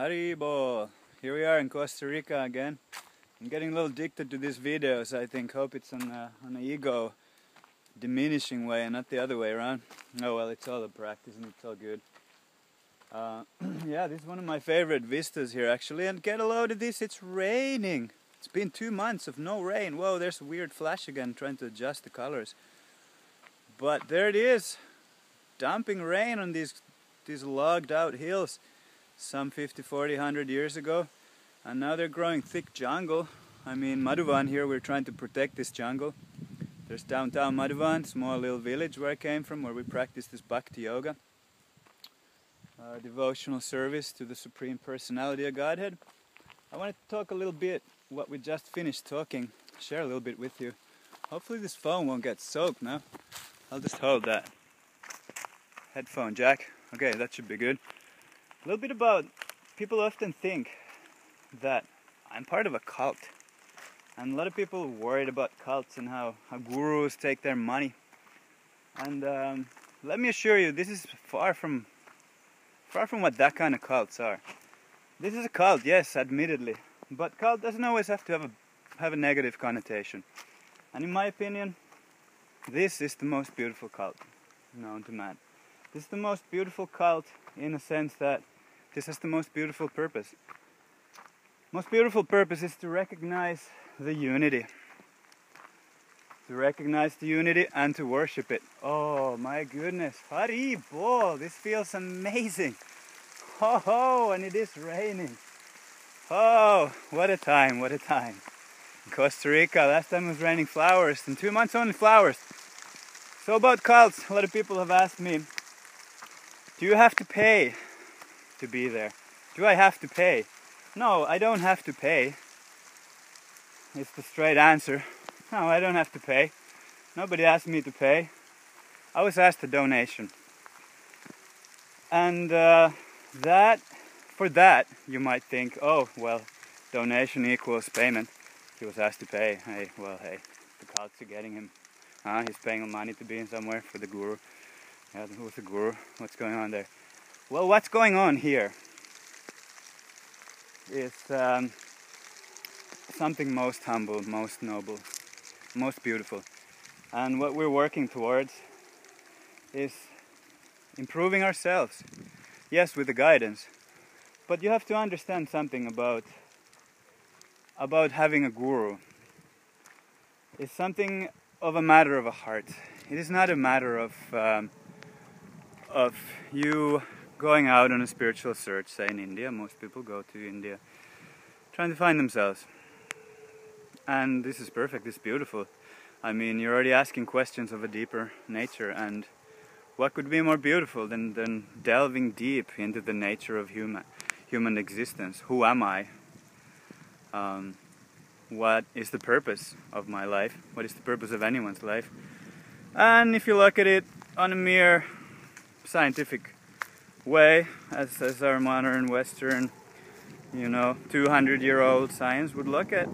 Haribo! Here we are in Costa Rica again. I'm getting a little addicted to these videos, I think. Hope it's on an ego diminishing way and not the other way around. Oh well, it's all a practice and it's all good. Yeah, this is one of my favorite vistas here actually. And get a load of this, it's raining! It's been 2 months of no rain. Whoa, there's a weird flash again, trying to adjust the colors. But there it is, dumping rain on these logged out hills some 50, 40, 100 years ago. And now they're growing thick jungle. I mean, Madhuvan here, we're trying to protect this jungle. There's downtown Madhuvan, small little village where I came from, where we practice this Bhakti Yoga. Devotional service to the Supreme Personality of Godhead. I wanted to talk a little bit what we just finished talking, share a little bit with you. Hopefully this phone won't get soaked now. I'll just hold that. Headphone jack. Okay, that should be good. A little bit about, people often think that I'm part of a cult. And a lot of people are worried about cults and how gurus take their money. And let me assure you, this is far from what that kind of cults are. This is a cult, yes, admittedly. But cult doesn't always have to have a negative connotation. And in my opinion, this is the most beautiful cult known to man. This is the most beautiful cult in a sense that this has the most beautiful purpose. Most beautiful purpose is to recognize the unity. To recognize the unity and to worship it. Oh my goodness, Haribo! This feels amazing. Ho ho, and it is raining. Oh, what a time, what a time. In Costa Rica, last time it was raining flowers. In 2 months only flowers. So about cults, a lot of people have asked me, do you have to pay to be there? Do I have to pay? No, I don't have to pay. It's the straight answer. No, I don't have to pay. Nobody asked me to pay. I was asked a donation. And for that, you might think, oh, well, donation equals payment. He was asked to pay. Hey, the cults are getting him. He's paying money to be in somewhere for the guru. Yeah, who's the guru? What's going on there? Well, what's going on here is something most humble, most noble, most beautiful. And what we're working towards is improving ourselves. Yes, with the guidance. But you have to understand something about having a guru. It's something of a matter of a heart. It is not a matter of you going out on a spiritual search, say in India. Most people go to India trying to find themselves. And this is perfect, it's beautiful. I mean, you're already asking questions of a deeper nature, and what could be more beautiful than delving deep into the nature of human existence? Who am I? What is the purpose of my life? What is the purpose of anyone's life? And if you look at it on a mere scientific way, as our modern Western, 200-year-old science would look at.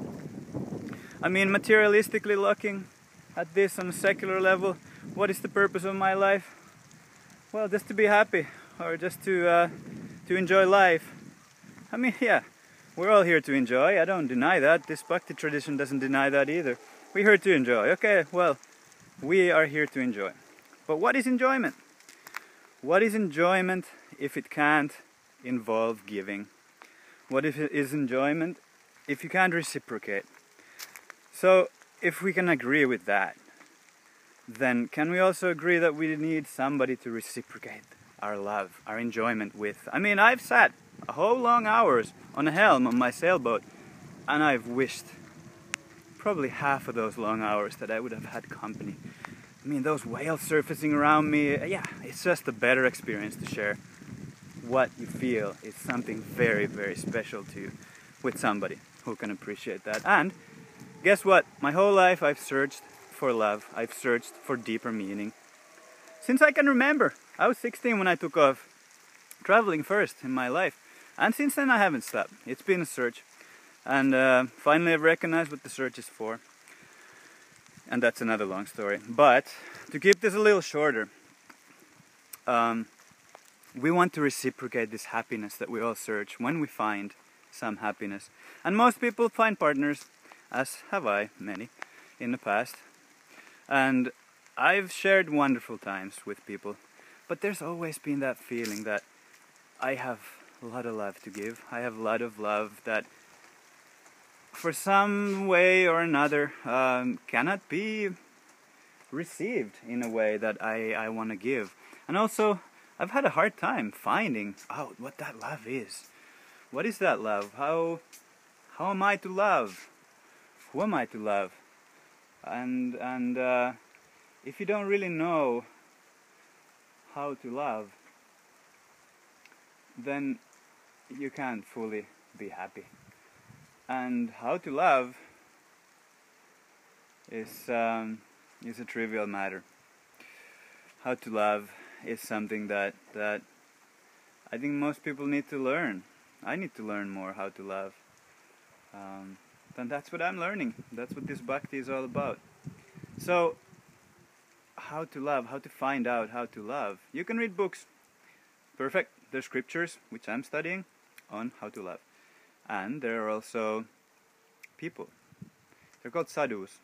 I mean, materialistically looking at this on a secular level, what is the purpose of my life? Well, just to be happy, or just to enjoy life. I mean, yeah, we're all here to enjoy, I don't deny that. This Bhakti tradition doesn't deny that either. We're here to enjoy. Okay, well, we are here to enjoy. But what is enjoyment? What is enjoyment if it can't involve giving? What is enjoyment if you can't reciprocate? So, if we can agree with that, then can we also agree that we need somebody to reciprocate our love, our enjoyment with? I mean, I've sat a whole long hours on a helm on my sailboat, and I've wished probably half of those long hours that I would have had company. I mean, those whales surfacing around me, yeah, it's just a better experience to share what you feel is something very, very special to you with somebody who can appreciate that. And guess what? My whole life I've searched for love. I've searched for deeper meaning. Since I can remember. I was 16 when I took off traveling first in my life. And since then I haven't stopped. It's been a search. And finally I've recognized what the search is for. And that's another long story. But to keep this a little shorter, we want to reciprocate this happiness that we all search when we find some happiness. And most people find partners, as have I, many, in the past. And I've shared wonderful times with people, but there's always been that feeling that I have a lot of love to give. I have a lot of love that for some way or another cannot be received in a way that I want to give. And also, I've had a hard time finding out what that love is. What is that love? How am I to love? Who am I to love? And if you don't really know how to love, then you can't fully be happy. And how to love is a trivial matter. How to love is something that I think most people need to learn. I need to learn more how to love. And that's what I'm learning. That's what this bhakti is all about. So, how to love, how to find out how to love. You can read books. Perfect. There's scriptures, which I'm studying, on how to love. And there are also people. They're called sadhus.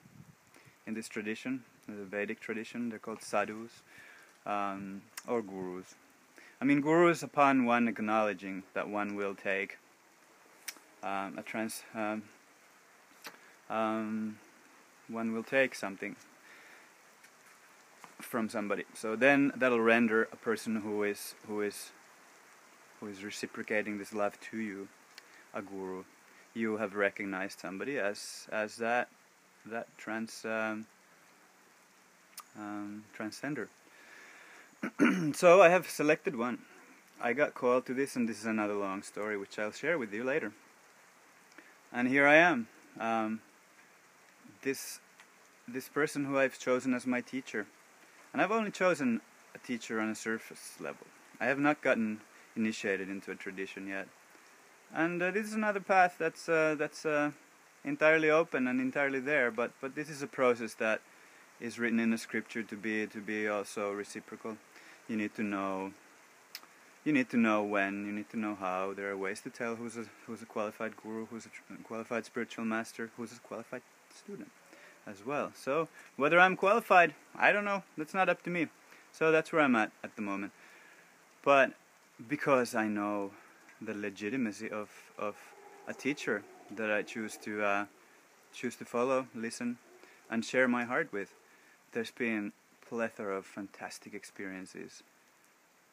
In this tradition, the Vedic tradition, they're called sadhus, or gurus. I mean, gurus, upon one acknowledging that one will take one will take something from somebody. So then that'll render a person who is reciprocating this love to you a guru. You have recognized somebody as that transcender. So I have selected one. I got called to this, and this is another long story which I'll share with you later. And here I am. This person who I've chosen as my teacher. And I've only chosen a teacher on a surface level. I have not gotten initiated into a tradition yet. And this is another path that's entirely open and entirely there. But this is a process that is written in the scripture to be also reciprocal. You need to know when. You need to know how. There are ways to tell who's a qualified guru, who's a qualified spiritual master, who's a qualified student as well. So whether I'm qualified, I don't know. That's not up to me. So that's where I'm at the moment. But because I know the legitimacy of a teacher that I choose to follow, listen, and share my heart with, there's been a plethora of fantastic experiences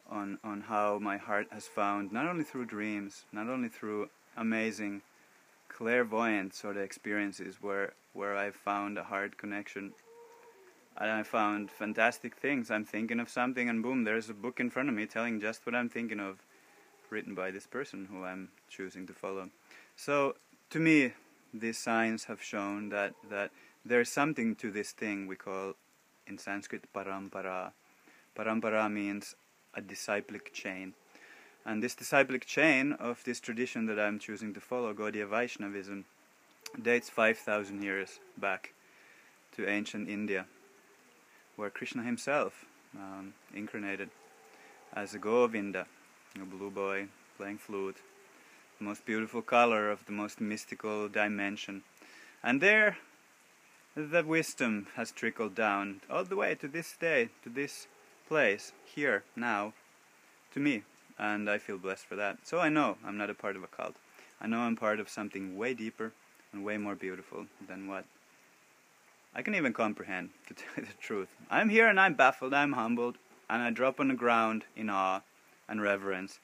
on how my heart has found, not only through dreams, not only through amazing clairvoyant sort of experiences where I found a heart connection, and I found fantastic things. I'm thinking of something and boom, there's a book in front of me telling just what I'm thinking of, written by this person who I'm choosing to follow. So to me, these signs have shown that there's something to this thing we call in Sanskrit parampara. Parampara means a disciplic chain. And this disciplic chain of this tradition that I'm choosing to follow, Gaudiya Vaishnavism, dates 5,000 years back to ancient India, where Krishna himself incarnated as a Govinda, a blue boy playing flute, the most beautiful color of the most mystical dimension. And there, the wisdom has trickled down all the way to this day, to this place, here, now, to me. And I feel blessed for that. So I know I'm not a part of a cult. I know I'm part of something way deeper and way more beautiful than what I can even comprehend, to tell you the truth. I'm here and I'm baffled, I'm humbled, and I drop on the ground in awe and reverence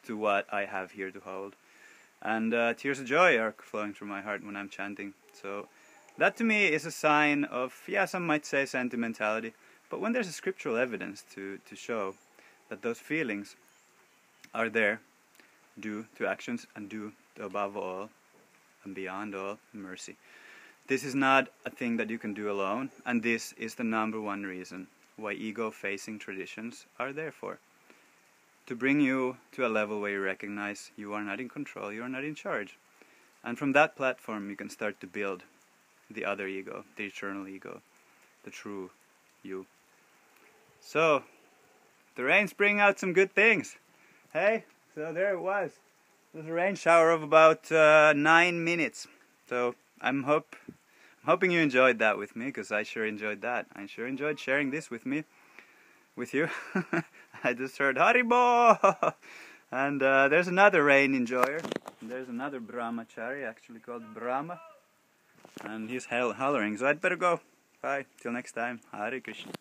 to what I have here to hold. And tears of joy are flowing through my heart when I'm chanting. So that to me is a sign of, yeah, some might say sentimentality, but when there's a scriptural evidence to show that those feelings are there, due to actions and due to, above all and beyond all, mercy. This is not a thing that you can do alone, and this is the number one reason why ego-facing traditions are there for. To bring you to a level where you recognize you are not in control, you are not in charge. And from that platform you can start to build the other ego, the eternal ego, the true you. So, the rains bring out some good things. Hey, so there it was. It was a rain shower of about 9 minutes. So I'm hoping you enjoyed that with me, because I sure enjoyed that. I sure enjoyed sharing this with you. I just heard Haribo! And there's another rain enjoyer. There's another Brahmachari, actually called Brahma. And he's hollering, so I'd better go. Bye, till next time. Hare Krishna.